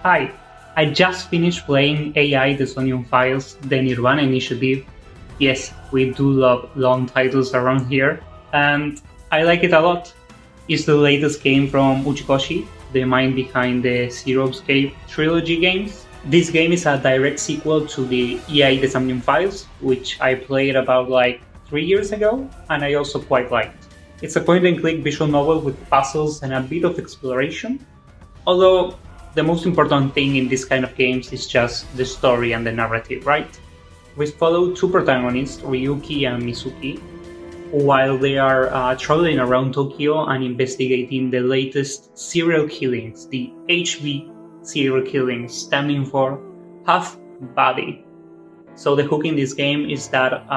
Hi, I just finished playing AI The Somnium Files, the nirvanA initiative. Yes, we do love long titles around here, and I like it a lot. It's the latest game from Uchikoshi, the mind behind the Zero Escape trilogy games. This game is a direct sequel to the AI The Somnium Files, which I played about like 3 years ago, and I also quite liked. It's a point-and-click visual novel with puzzles and a bit of exploration, although the most important thing in this kind of games is just the story and the narrative, right? We follow two protagonists, Ryuki and Mizuki, while they are traveling around Tokyo and investigating the latest serial killings, the HB serial killings, standing for half body. So the hook in this game is that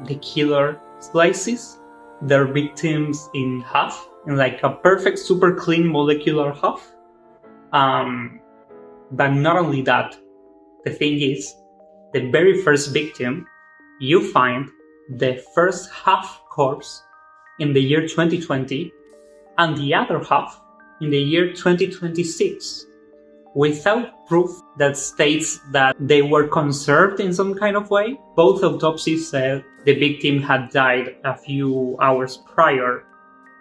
the killer slices their victims in half, in like a perfect, super clean molecular half. But not only that, the thing is, the very first victim, you find the first half corpse in the year 2020 and the other half in the year 2026 without proof that states that they were conserved in some kind of way. Both autopsies said the victim had died a few hours prior.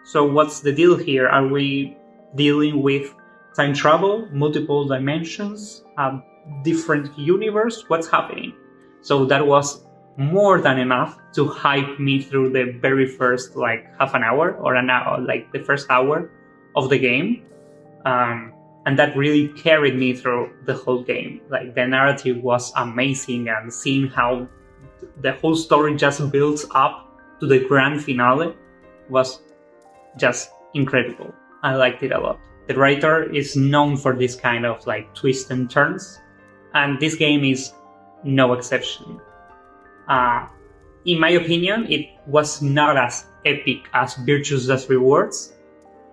So what's the deal here? Are we dealing with time travel, multiple dimensions, a different universe? What's happening? So that was more than enough to hype me through the very first like half an hour or an hour, like the first hour of the game. And that really carried me through the whole game. Like the narrative was amazing, and seeing how the whole story just builds up to the grand finale was just incredible. I liked it a lot. The writer is known for this kind of like twists and turns, and this game is no exception. In my opinion, it was not as epic as Virtue's Last Rewards,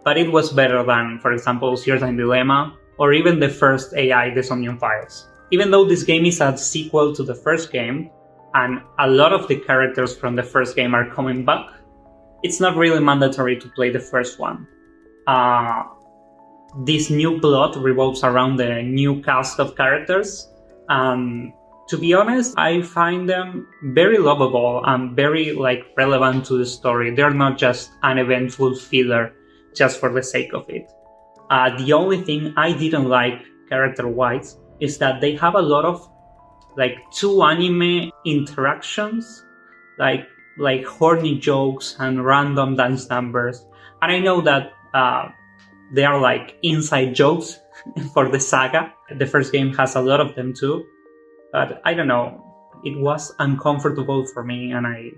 but it was better than, for example, Zero Time Dilemma, or even the first AI The Somnium Files. Even though this game is a sequel to the first game, and a lot of the characters from the first game are coming back, it's not really mandatory to play the first one. This new plot revolves around the new cast of characters. To be honest, I find them very lovable and very relevant to the story. They're not just an eventful filler just for the sake of it. The only thing I didn't like character-wise is that they have a lot of too anime interactions, like horny jokes and random dance numbers. And I know that they are like inside jokes for the saga. The first game has a lot of them too, but I don't know. It was uncomfortable for me and I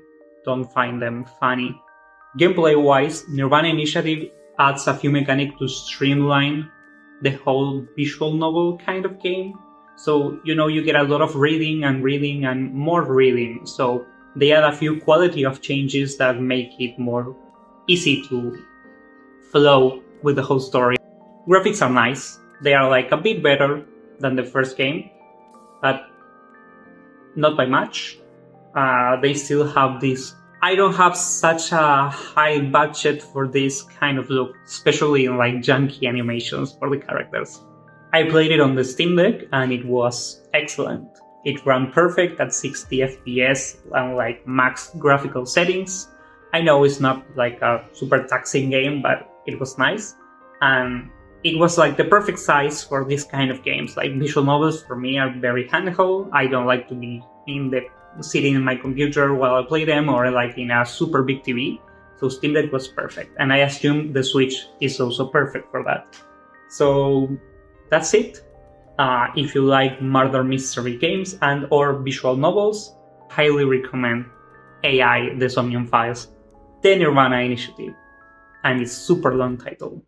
don't find them funny. Gameplay-wise, nirvanA Initiative adds a few mechanics to streamline the whole visual novel kind of game. So, you get a lot of reading and more reading. So they add a few quality of changes that make it more easy to flow with the whole story. Graphics are nice. They are a bit better than the first game, but not by much. They still have this. I don't have such a high budget for this kind of look, especially in junky animations for the characters. I played it on the Steam Deck and it was excellent. It ran perfect at 60 FPS and max graphical settings. I know it's not a super taxing game, but it was nice. And it was the perfect size for this kind of games. Visual novels for me are very handheld. I don't like to be sitting in my computer while I play them or in a super big TV. So Steam Deck was perfect. And I assume the Switch is also perfect for that. So that's it. If you like murder mystery games and or visual novels, highly recommend AI The Somnium Files, the nirvanA Initiative, and its super long title.